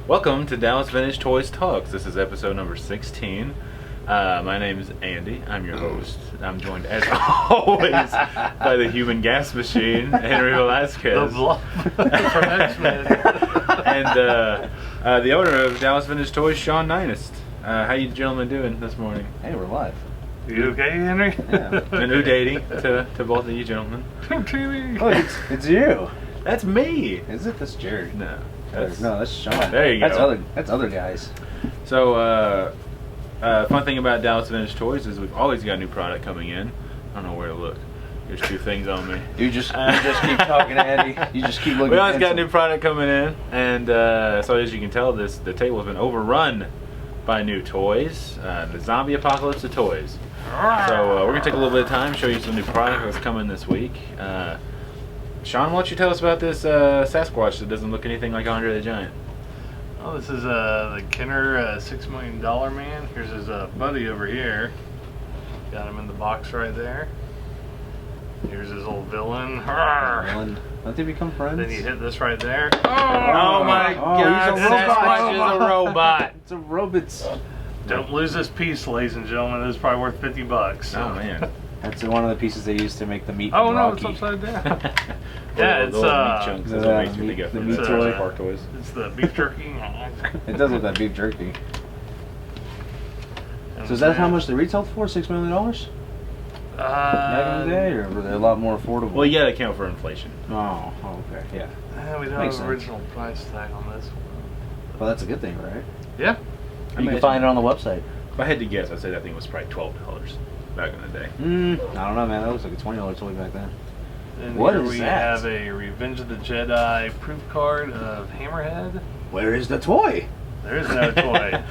Welcome to Dallas Vintage Toys Talks. This is episode number 16. My name is Andy. I'm your host. I'm joined, as always, by the human gas machine, Henry Velasquez. The Bluff from X-Men. And the owner of Dallas Vintage Toys, Sean Nynast. How you gentlemen doing this morning? Hey, we're live. You okay, Henry? Yeah. A new dating to both of you gentlemen. Oh, it's you. That's me. Is it? That's Jared. No. That's Sean. There you go. That's other guys. So, fun thing about Dallas Vintage Toys is we've always got new product coming in. I don't know where to look. There's two things on me. You just keep talking, Andy. You just keep looking. We always got new product coming in, and so as you can tell, the table has been overrun by new toys. The zombie apocalypse of toys. So we're gonna take a little bit of time, show you some new product that's coming this week. Sean, why don't you tell us about this Sasquatch that doesn't look anything like Andre the Giant? Oh, this is the Kenner $6 Million Man. Here's his buddy over here. Got him in the box right there. Here's his old villain. Don't they become friends? Then you hit this right there. Oh my God! he's a robot. Sasquatch is a robot. It's a robot. Don't lose this piece, ladies and gentlemen. This is probably worth $50. Oh man! That's one of the pieces they used to make the meat. Oh from no, Rocky. it's upside down. Yeah, it's meat chunks. That's what makes me think of the the meat toy. Park toys. It's the beef jerky. It does look like beef jerky. And So is that how much they retailed for? $6 million? Back in the day, or were they a lot more affordable? Well, you gotta account for inflation. Oh, okay, yeah. We don't Makes have sense. an original price tag on this one. Well, that's a good thing, right? Yeah. You can find it on the website. If I had to guess, I'd say that thing was probably $12 back in the day. I don't know, man. That looks like a $20 toy back then. And What here is we that? have a Revenge of the Jedi proof card of Hammerhead. Where is the toy? There is no toy.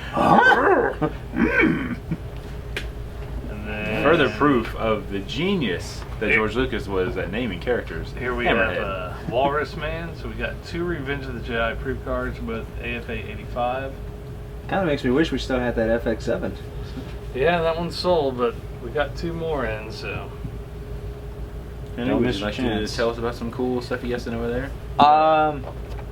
And then Further proof of the genius that George Lucas was at naming characters. Here we Hammerhead. have Walrus Man. So we got two Revenge of the Jedi proof cards, both AFA 85. Kind of makes me wish we still had that FX7. Yeah, that one's sold, but we got two more in, so. Henry, Don't would miss you your like to chance. tell us about some cool stuff you got sent over there?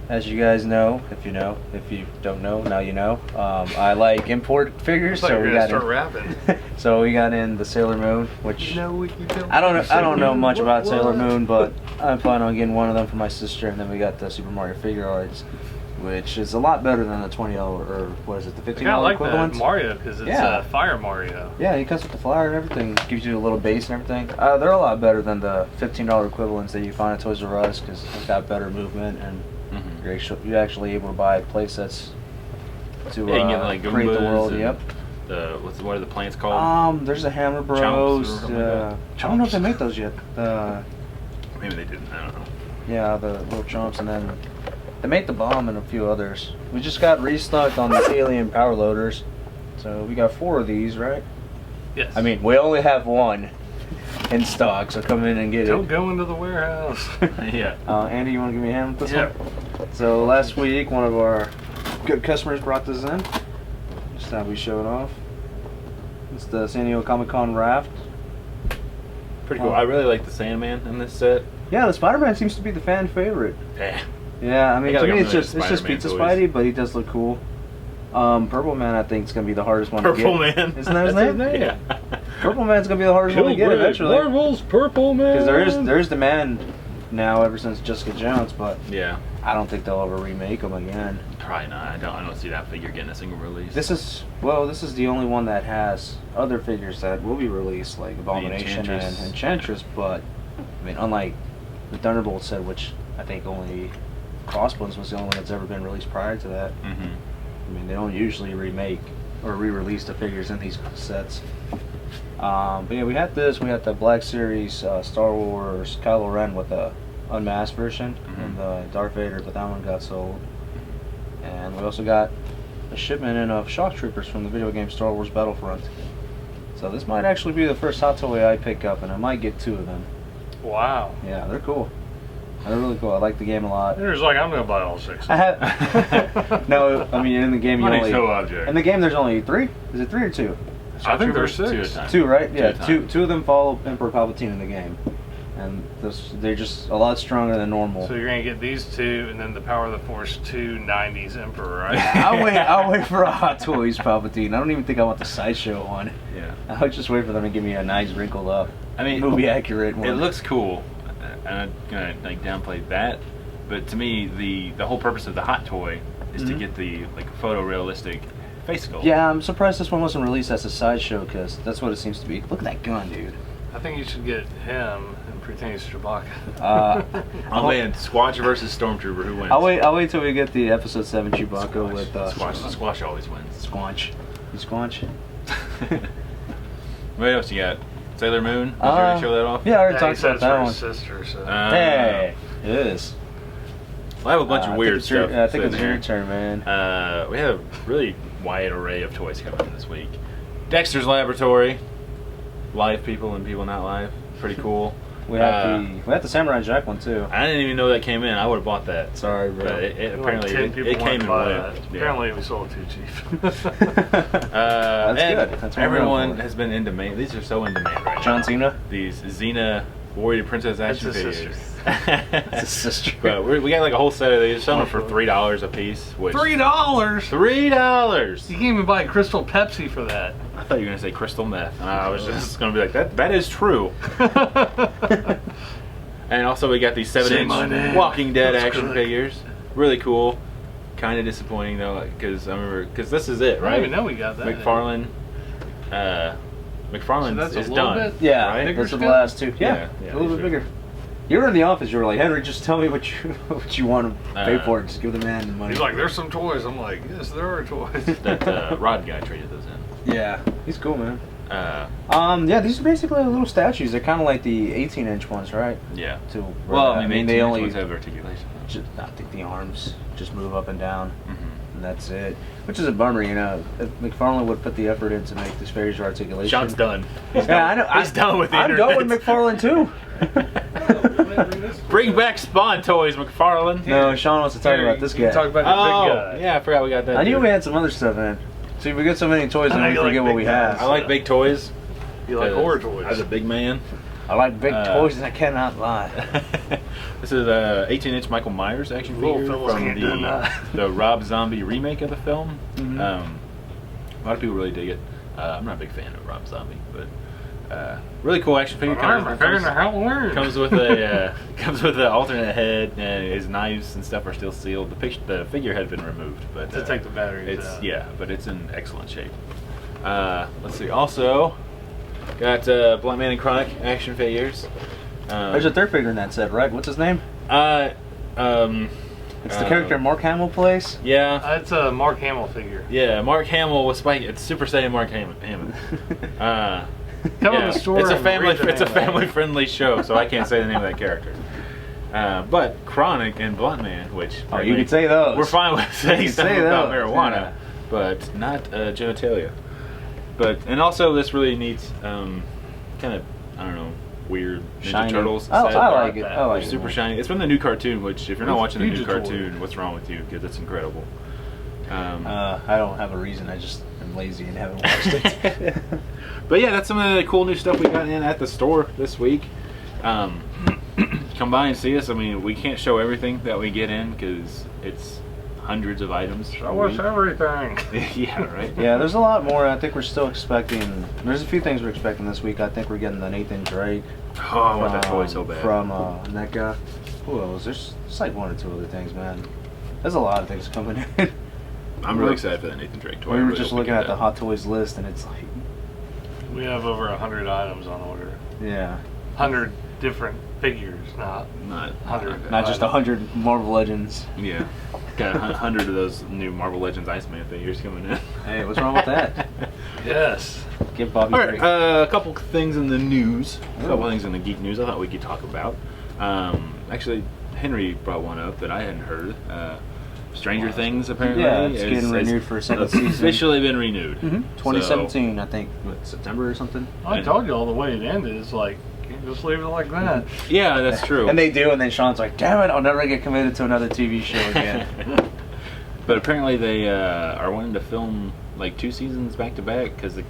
As you guys know, if you don't know, now you know. I like import figures, Looks like so we're we gonna got start in. rapping. So we got in the Sailor Moon, which You know what you don't I don't know much about Sailor What? Moon, but I'm planning on getting one of them for my sister, and then we got the Super Mario figure arts, which is a lot better than the $20 or what is it, the $15 I kinda like equivalent. that Mario because it's Yeah. Fire Mario. Yeah, he comes with the flyer and everything. Gives you a little base and everything. They're a lot better than the $15 equivalents that you find at Toys R Us because they've got better movement and you're actually able to buy play sets to Yeah, you can get like create the Goombas world. and Yep. What are the plants called? There's the Hammer Chomps Bros. or something like that. I don't know if they make those yet. Maybe they didn't. I don't know. Yeah, the little chomps, and then they make the bomb and a few others. We just got restocked on the alien power loaders, so we got 4 of these, right? Yes. I mean, we only have 1 in stock, so come in and get don't it. go into the warehouse. Yeah. Andy, you want to give me a hand with this Yeah. one? So last week, one of our good customers brought this in. Just thought we show it off. It's the San Diego Comic-Con raft. Pretty cool. I really like the Sandman in this set. Yeah, the Spider-Man seems to be the fan favorite. Eh. Yeah, I mean, gotta to me go it's with just Spider-Man Pizza toys. Spidey, but he does look cool. Purple Man, I think, is gonna be the hardest one Purple to get. Man. Isn't that his That's name? Yeah. Purple Man's gonna be the hardest one to get eventually. Marvel's Purple Man. Because there is demand now ever since Jessica Jones, but Yeah. I don't think they'll ever remake them again. Probably not. I don't see that figure getting a single release. This is the only one that has other figures that will be released, like Abomination and Enchantress. Enchantress, but I mean, unlike the Thunderbolt set, which I think only Crossbones was the only one that's ever been released prior to that. Mm-hmm. I mean, they don't usually remake or re-release the figures in these sets. But yeah, we had this. We had the Black Series Star Wars Kylo Ren with the unmasked version, and the Darth Vader, but that one got sold. And we also got a shipment in of Shock Troopers from the video game Star Wars Battlefront. So this might actually be the first hot toy I pick up, and I might get 2 of them. Wow. Yeah, they're cool. They're really cool. I like the game a lot. There's like, I'm gonna buy all 6. I have no. I mean, in the game you Money's only. no object. In the game, there's only 3. Is it 3 or 2? I think there's Two at a 6. time. 2, right? Yeah, Two at a time. two of them follow Emperor Palpatine in the game. and they're just a lot stronger than normal. So you're gonna get these two, and then the Power of the Force 2 '90s Emperor, right? I'll wait for a Hot Toys Palpatine. I don't even think I want the Sideshow one. Yeah. I'll just wait for them to give me a nice wrinkled up, I mean, movie accurate one. it looks cool, and I'm gonna like downplay that. But to me, the whole purpose of the Hot Toy is to get the like photorealistic face sculpt. Yeah, I'm surprised this one wasn't released as a Sideshow because that's what it seems to be. Look at that gun, dude. I think you should get him and pretend he's Chewbacca. Oh man, Squatch versus Stormtrooper, who wins? I'll wait till we get the episode 7 Chewbacca with Squash always wins. Squanch. You Squanch? What else you got? Sailor Moon? Did you already show that off? Yeah, I already Yeah, he talked said about it's that for one. his sister, so. Hey, it is. I have a bunch of I weird think it's your- stuff. I think it's sitting your here. turn, man. We have a really wide array of toys coming in this week. Dexter's Laboratory, live people and people not live. Pretty cool. We have the Samurai Jack one too. I didn't even know that came in. I would have bought that. Sorry, bro. But it Like apparently 10 people it came wanted in to buy one. that. Apparently it was sold too cheap. That's and good. That's what we're everyone going for. has been in demand. These are so in demand right John now. Cena. These Xena Warrior Princess action That's his figures. That's his sister. But we got like a whole set of these. Some are for $3 a piece. Which $3. $3. You can't even buy Crystal Pepsi for that. I thought you were gonna say crystal meth, and I was just gonna be like, that is true. And also we got these Say my 7-inch name. Walking Dead That's action good. figures. Really cool. Kind of disappointing though, because this is it, I right? didn't even know we got that. McFarlane. So McFarlane's that's a is little done. bit Yeah, right? bigger those are the still? last two. Yeah, Yeah, a little these bit are- bigger. You were in the office. You were like, Henry, just tell me what you want to pay for it. Just give the man the money. He's like, there's some toys. I'm like, yes, there are toys. That Rod guy traded those in. yeah, he's cool, man. Uh, Yeah, these are basically little statues. They're kind of like the 18-inch ones, right? yeah. To Well, I mean, they only have articulation. I think the arms just move up and down, Mm-hmm. and that's it. Which is a bummer, you know. If McFarlane would put the effort in to make this figures articulation. Sean's done. Yeah, I know. He's done with the I'm internet. done with McFarlane too. Bring back Spawn toys, McFarlane. No, Sean wants to talk about this You guy. talk about the Oh, big guy. yeah, I forgot we got that. I knew dude. we had some other stuff in. See, we get so many toys, I and know we you like forget what big we guys. have. I like big toys. You like 'cause horror toys. As a big man. I like big Uh, toys, and I cannot lie. This is a 18-inch Michael Myers action Little figure fellas from can't deny. the Rob Zombie remake of the film. Mhm. A lot of people really dig it. I'm not a big fan of Rob Zombie, but really cool action figure. Comes with a comes with an alternate head, and his knives and stuff are still sealed. The figure had been removed, but To take the batteries it's out. yeah, but it's in excellent shape. Let's see. Also, got Blunt Man and Chronic action figures. There's a third figure in that set, right? What's his name? It's the character Mark Hamill plays. Yeah, That's a Mark Hamill figure. yeah. Mark Hamill with Spike. It's Super Saiyan Mark Hammond. Come Yeah, to the store. It's a and read the name. family-friendly show, so I can't say the name of that character. But Chronic and Blunt Man, which Oh, you could say those. we're fine with saying can stuff say about those, marijuana, yeah. but not genitalia. And also this really neat, kind of weird Ninja Shiny. Turtles. Oh, set. I like it. I like They're it. super shiny. It's from the new cartoon, which if you're not It's watching the new Ninja Turtle. cartoon, what's wrong with you? Because it's incredible. I don't have a reason. I just am lazy and haven't watched it. But yeah, that's some of the cool new stuff we got in at the store this week. Come by and see us. I mean, we can't show everything that we get in because it's hundreds of items. a Show us week. everything. Yeah, right. Yeah, there's a lot more. I think we're still expecting. There's a few things we're expecting this week. I think we're getting the Nathan Drake. Oh, I want that toy so bad. From NECA. Who else? There's like one or two other things, man. There's a lot of things coming in. I'm really excited for that Nathan Drake toy. I We were really just hope looking get at the that. Hot Toys list, and it's like, We have over 100 items on order. yeah, 100 different figures, not Not 100. not just 100 Marvel Legends. Yeah. Got 100 of those new Marvel Legends Iceman figures coming in. Hey, what's wrong with that? Yes. Give Bobby All a right, break. a couple things in the news. A couple Ooh. things in the geek news I thought we could talk about. Actually, Henry brought one up that I hadn't heard. Stranger Things, apparently. Yeah, it's getting renewed for a second season. Officially been renewed. 2017, I think, what, September or something. I told you all the way it ended. It's like, you can't just leave it like that. Yeah, that's true. And they do, and then Sean's like, "Damn it, I'll never get committed to another TV show again." But apparently they are wanting to film like 2 seasons back to back because the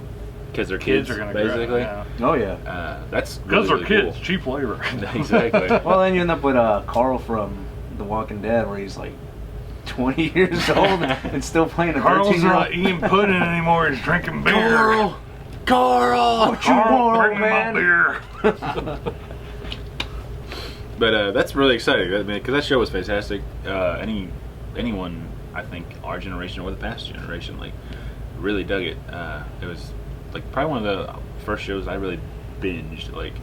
because they're kids, are gonna basically. grow. Yeah. Oh yeah. That's Because really, they're really kids, cheap labor. Cool. Exactly. Well, then you end up with Carl from The Walking Dead, where he's like 20 years old and still playing a Carl's 13-year-old. not eating pudding anymore. He's drinking beer. Carl, what you Carl, want, bring old me my man? beer. But that's really exciting. I mean, because that show was fantastic. Anyone, I think, our generation or the past generation, like, really dug it. It was like probably one of the first shows I really binged. Like,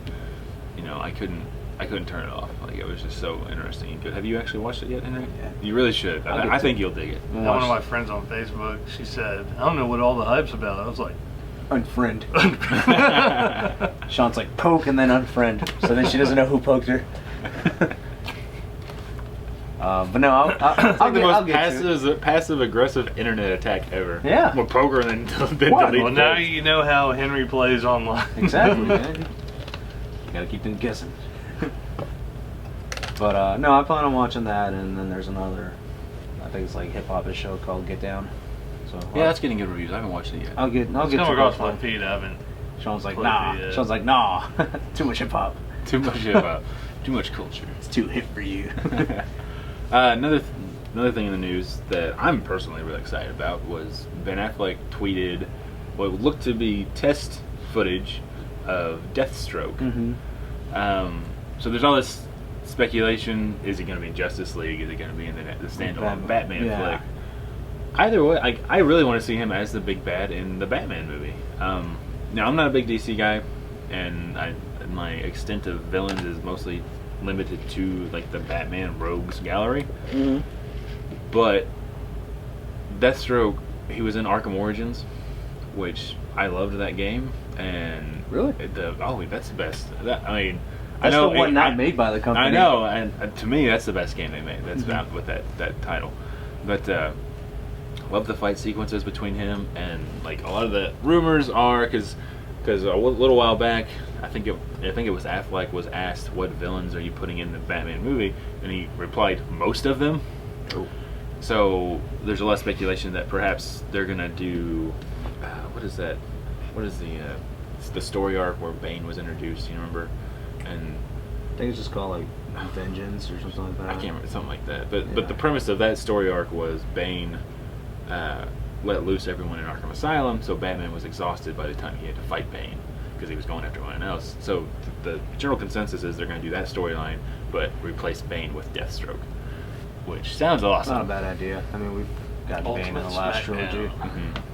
you know, I couldn't turn it off. Like, it was just so interesting and good. Have you actually watched it yet, Henry? Yeah. You really should. I think you'll dig it. One of my friends on Facebook, she said, I don't know what all the hype's about. I was like, Unfriend. Sean's like, poke and then unfriend. So then she doesn't know who poked her. But no, I'll get to it. passive aggressive internet attack ever. Yeah. Well, poker and then What? delete. well, now things. you know how Henry plays online. Exactly, man. You gotta keep them guessing. But no, I plan on watching that, and then there's another, I think it's like hip hop show called Get Down. So Yeah, that's getting good reviews. I haven't watched it yet. I'll get It's to come across both my of them. feed. I haven't. Sean's like, Played nah. the, Sean's like, nah. Too much hip hop. Too much about too much culture. It's too hip for you. Another thing in the news that I'm personally really excited about was Ben Affleck tweeted what looked to be test footage of Deathstroke. Mm-hmm. So there's all this speculation: is he going to be in Justice League? Is he going to be in the standalone Batman Yeah. flick? Either way, I really want to see him as the big bad in the Batman movie. Now, I'm not a big DC guy, and my extent of villains is mostly limited to like the Batman Rogues gallery. Mm-hmm. But Deathstroke, he was in Arkham Origins, which I loved that game, and Really? that's the best. I mean, That's I know the one not made by the company. I know, and to me, that's the best game they made. That's Mhm. out with that title. But love the fight sequences between him, and like a lot of the rumors are because a little while back, I think it was Affleck was asked what villains are you putting in the Batman movie, and he replied most of them. Oh. So there's a lot of speculation that perhaps they're gonna do what is that? What is the story arc where Bane was introduced? You remember? And I think it's just called like Vengeance or something like that. I can't remember, something like that. But Yeah. the premise of that story arc was Bane let loose everyone in Arkham Asylum, so Batman was exhausted by the time he had to fight Bane because he was going after everyone else. So the general consensus is they're going to do that storyline, but replace Bane with Deathstroke, which sounds awesome. Not a bad idea. I mean, we've got Bane in the Ultimate last Smackdown. trilogy.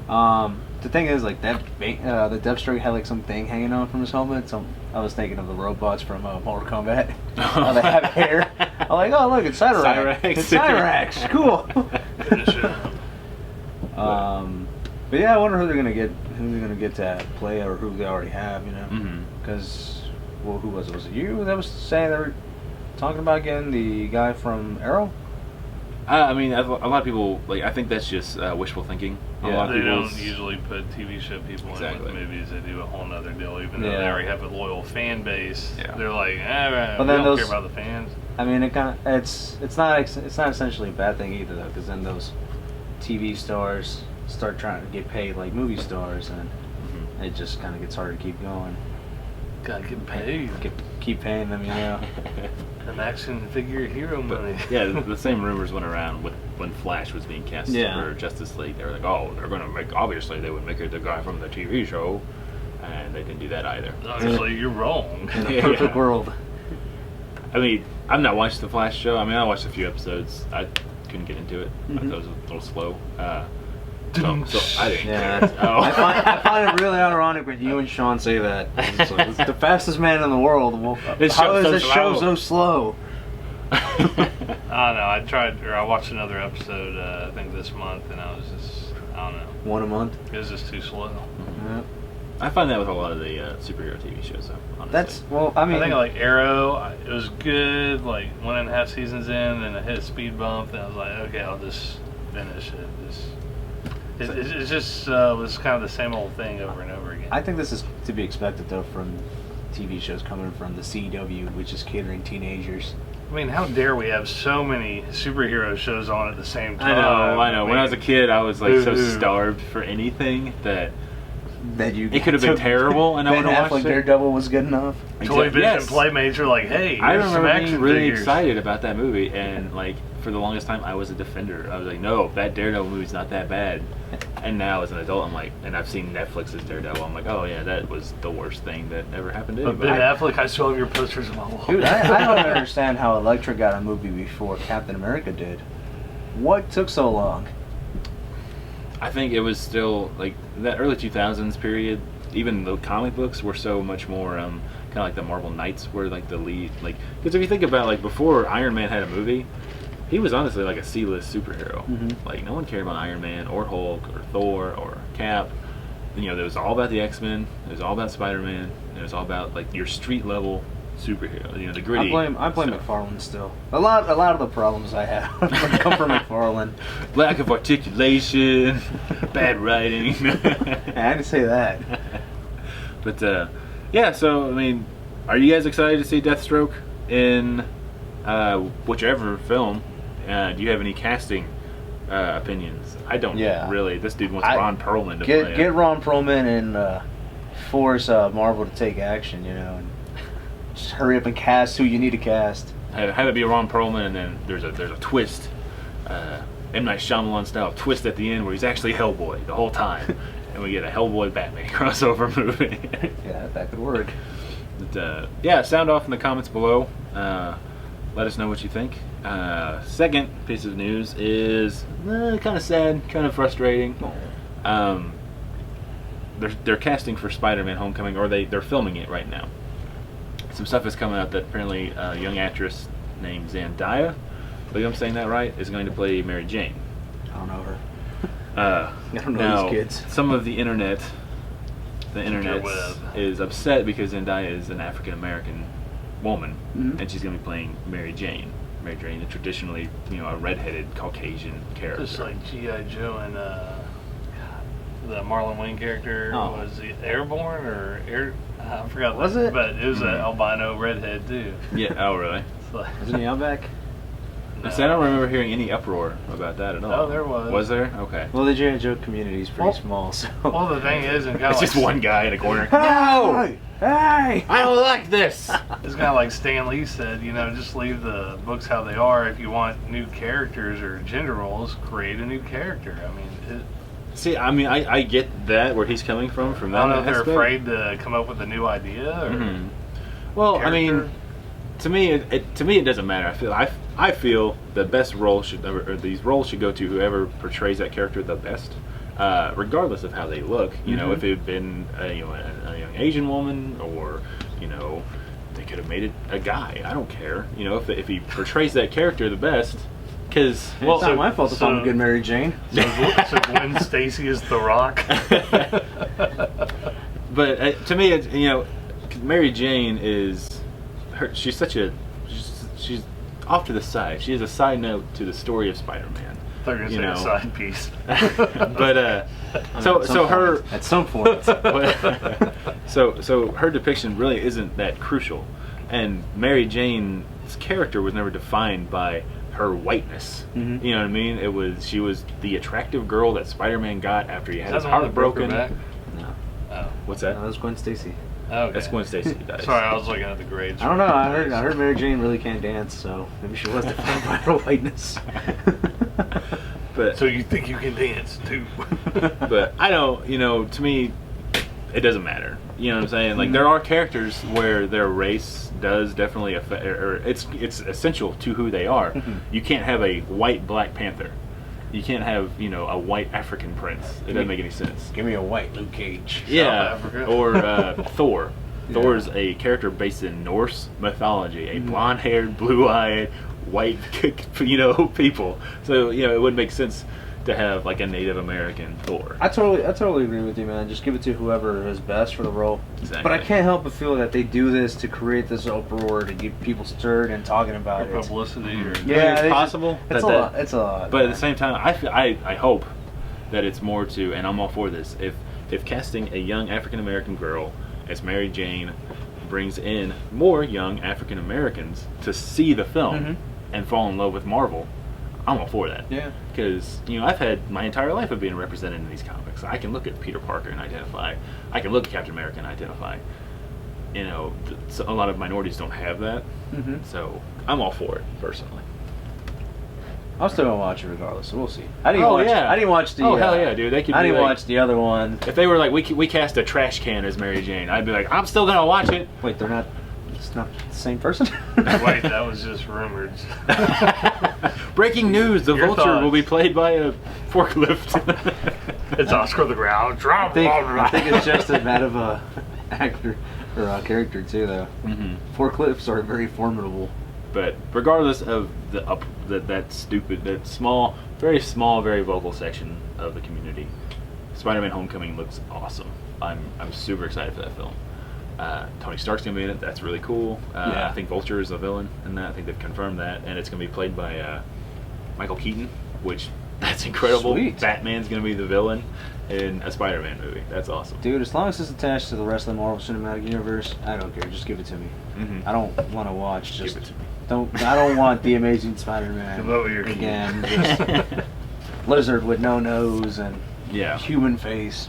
Mhm. The thing is, like that, the Deathstroke had like some thing hanging on from his helmet. So I was thinking of the robots from Mortal Kombat. How they have hair. I'm like, oh look, it's Cyrax. Cyrax. It's Cyrax. Cool. Finish it. But yeah, I wonder who they're gonna get to play, or who they already have. You know, Mhm. because well, who was it? Was it you that was saying they were talking about getting the guy from Arrow? I mean, a lot of people like. I think that's just wishful thinking. A Yeah. lot of They people's- don't usually put TV show people in Exactly. with movies. They do a whole nother deal, even though they Yeah. already have a loyal fan base. Yeah. They're like, But we then don't those- care about the fans. I mean, it's not essentially a bad thing either though, because then those TV stars start trying to get paid like movie stars, and Mhm. it just kind of gets harder to keep going. Gotta get paid. Keep paying them, you know. An action figure hero money. Yeah, the same rumors went around when Flash was being cast Yeah. for Justice League. They were like, oh, they're going to make, obviously they would make it the guy from the TV show, and they didn't do that either. Obviously, you're wrong. In a Yeah. perfect world. I mean, I've not watched the Flash show. I mean, I watched a few episodes. I couldn't get into it. I thought it was a little slow. So I didn't Yeah, care. Oh. I find it really ironic when you and Sean say that. It's like, it's the fastest man in the world. Well, This how show's is so this show slow. so slow? I don't know. I watched another episode, I think this month, and I was just, I don't know. One a month. It was just too slow. Yeah. I find that with a lot of the superhero TV shows, though. Honestly. That's well. I mean, I think like Arrow, it was good, like 1.5 seasons in, and I hit a speed bump, and I was like, okay, I'll just finish it. It's just was kind of the same old thing over and over again. I think this is to be expected though from TV shows coming from the CW, which is catering teenagers. I mean, how dare we have so many superhero shows on at the same I time? know. When I was a kid, I was like so Boo-hoo. starved for anything that that you. It could have been took- terrible, and I Ben would have Affleck watched it. Daredevil was good enough. Toy Biz Yes. and Playmates are like, hey, I here's some remember action being really figures. excited about that movie, and like for the longest time, I was a defender. I was like, no, that Daredevil movie's not that bad. And now, as an adult, I'm like, and I've seen Netflix's Daredevil. I'm like, oh yeah, that was the worst thing that ever happened to But anybody. Ben Affleck, I still have your posters on my wall. Dude, I don't understand how Elektra got a movie before Captain America did. What took so long? I think it was still like that early 2000s period. Even the comic books were so much more kind of like the Marvel Knights were like the lead. Like, because if you think about like before Iron Man had a movie, he was honestly like a C-list superhero. Mhm. Like no one cared about Iron Man or Hulk or Thor or Cap. You know, it was all about the X-Men. It was all about Spider-Man. It was all about like your street level superhero. You know, the gritty. I blame stuff. McFarlane still. A lot of the problems I have come from McFarlane. Lack of articulation, bad writing. I didn't say that. But yeah, so I mean, are you guys excited to see Deathstroke in whichever film? Do you have any casting opinions? I don't really. This dude wants Ron Perlman to play get him. Ron Perlman and force Marvel to take action. You know, and just hurry up and cast who you need to cast. Have it be Ron Perlman, and then there's a twist, M. Night Shyamalan style twist at the end where he's actually Hellboy the whole time, and we get a Hellboy Batman crossover movie. Yeah, that could work. But, yeah, sound off in the comments below. Let us know what you think. Second piece of news is kind of sad, kind of frustrating. They're casting for Spider-Man: Homecoming, or they're filming it right now. Some stuff is coming out that apparently a young actress named Zendaya, I believe I'm saying that right, is going to play Mary Jane. I don't know her. I don't know these kids. Some of the internet Interweb. is upset because Zendaya is an African American woman, Mhm. and she's going to be playing Mary Jane. Mary Jane, a traditionally, a redheaded Caucasian character. Just like G.I. Joe and the Marlon Wayne character was he Airborne or Air? I forgot. Was that, it? But it was an albino redhead too. Yeah. Oh, really? It's like, Isn't he Outback? I said I don't remember hearing any uproar about that at all. Oh, there was. Was there? Okay. Well, the G.I. Joe community is pretty small, so. well, the thing is, and kind It's of just one guy in a corner. Hey! Hey! I don't like this. It's kind of like Stan Lee said, just leave the books how they are. If you want new characters or gender roles, create a new character. I mean, See, I get that where he's coming from I that don't know if they're aspect. afraid to come up with a new idea or Mhm. Well, I mean, character. to me, it doesn't matter. I feel the best role or these roles should go to whoever portrays that character the best, regardless of how they look. If it had been a young Asian woman, or they could have made it a guy. I don't care. If he portrays that character the best, because It's not my fault if I'm a so- good Mary Jane. so Gwen Stacy is The Rock. But to me, it's, Mary Jane is she's such a she's off to the side. She is a side note to the story of Spider-Man. They're gonna say a side piece. But At some point. so her depiction really isn't that crucial, and Mary Jane's character was never defined by her whiteness. Mhm. You know what I mean? She was the attractive girl that Spider-Man got after he had his Is that the one heart that broke her broken. back? No. Oh. What's No, that? that was Gwen Stacy. Okay. That's Gwen Stacy who dies. Sorry, I was looking at the grades. I don't know. I heard Mary Jane really can't dance, so maybe she was defined by her whiteness. But So you think you can dance too? but I don't, to me, it doesn't matter. You know what I'm saying? Like, there are characters where their race does definitely affect, or it's essential to who they are. You can't have a white Black Panther. You can't have, a white African prince. It doesn't make any sense. Give me a white Luke Cage. Yeah, Africa. or Thor. Yeah. Thor's a character based in Norse mythology, a blonde-haired, blue-eyed, white, people. So it wouldn't make sense to have like a Native American Thor. I totally agree with you, man. Just give it to whoever is best for the role. Exactly. But I can't help but feel that they do this to create this uproar to get people stirred and talking about Or it. publicity or Yeah, it's they possible. It's a that- lot. It's a lot. But at the same time, I hope that it's more to, and I'm all for this. If casting a young African American girl as Mary Jane brings in more young African Americans to see the film Mhm. and fall in love with Marvel, I'm all for that. Yeah. Because, I've had my entire life of being represented in these comics. I can look at Peter Parker and identify. I can look at Captain America and identify. So a lot of minorities don't have that. Mm-hmm. So I'm all for it, personally. I'm still gonna watch it regardless. So we'll see. I didn't watch the. Oh, hell yeah, dude. They could. I be didn't like, watch the other one. If they were like, we cast a trash can as Mary Jane, I'd be like, I'm still gonna watch it. Wait, they're not. It's not the same person. Wait, that was just rumored. Breaking news: the Your Vulture thoughts? will be played by a forklift. It's Oscar the Ground. I think it's just as bad of a actor or a character too, though. Mm-hmm. Forklifts are very formidable. But regardless of that small, very vocal section of the community, Spider-Man: Homecoming looks awesome. I'm super excited for that film. Tony Stark's gonna be in it. That's really cool. Yeah. I think Vulture is a villain in that. I think they've confirmed that, and it's gonna be played by Michael Keaton, which that's incredible. Sweet. Batman's gonna be the villain in a Spider-Man movie. That's awesome. Dude, as long as it's attached to the rest of the Marvel Cinematic Universe, I don't care. Just give it to me. Mm-hmm. I don't want to watch. Just Give it to me. I don't want the Amazing Spider-Man Devote your key. again. Just lizard with no nose and Yeah. human face.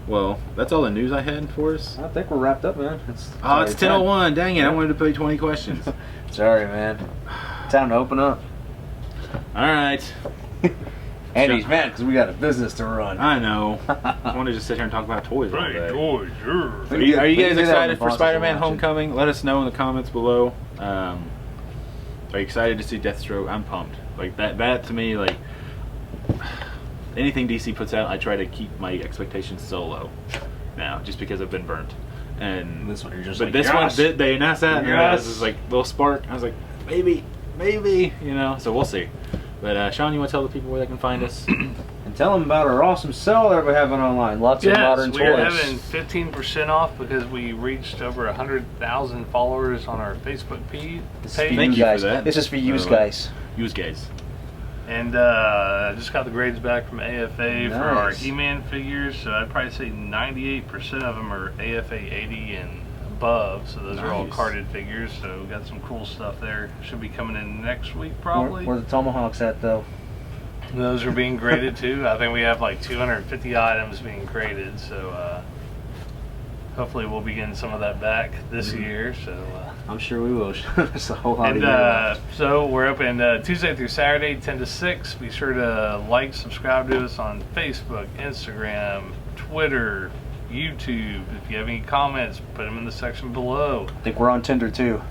Well, that's all the news I had for us. I think we're wrapped up, man. It's 10:01. Dang it! I wanted to play 20 questions. Sorry, man. Time to open up. All right. Andy's mad because we got a business to run. I know. I want to just sit here and talk about toys all Right, day. George. Are you We can guys do that when excited the for bosses are Spider-Man: watching. Homecoming? Let us know in the comments below. Are you excited to see Deathstroke? I'm pumped. Like that to me, like anything DC puts out, I try to keep my expectations so low now, just because I've been burnt. And This one, you're just but like, this yes. one, they announced that, and I was Yes. just like little spark. I was like, maybe, So we'll see. But Sean, you want to tell the people where they can find us? And tell them about our awesome sale that we're having online. Lots of Yes, modern we are toys. having 15% off because we reached over 100,000 followers on our Facebook page. This is for Thank you you for guys. that, This is for you by the way. guys. Use guys. And I just got the grades back from AFA for our Nice. He-Man figures, so I'd probably say 98% of them are AFA 80 and above, so those are all Nice. carded figures, so we got some cool stuff there. Should be coming in next week probably. Where the Tomahawks at, though? Those are being graded too. I think we have like 250 items being graded, so hopefully we'll be getting some of that back this year. So. I'm sure we will. There's a whole lot And of so we're open Tuesday through Saturday, 10 to 6. Be sure to like, subscribe to us on Facebook, Instagram, Twitter, YouTube. If you have any comments, put them in the section below. I think we're on Tinder, too.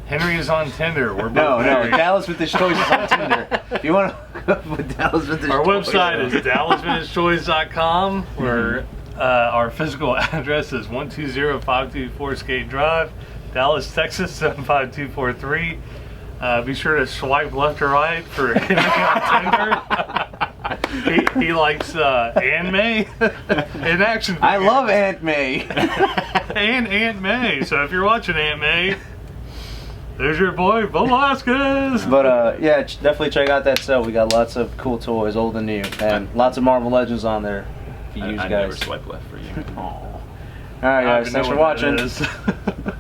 Henry is on Tinder. We're both No, married. Dallas Vintage Toys is on Tinder. If you want to hook up with Dallas Vintage Our Toys, website is dallasvintagetoys.com, where our physical address is 120524 Skate Drive, Dallas, Texas 75243. Be sure to swipe left or right for Henry on Tinder. he likes Anne May in action. I love Aunt May. and Aunt May. So if you're watching Aunt May, there's your boy Velasquez. But yeah, definitely check out that sale. We got lots of cool toys, old and new, and lots of Marvel Legends on there for you I never guys. swipe left for you. All right, I don't guys, even thanks know for what that watching. is.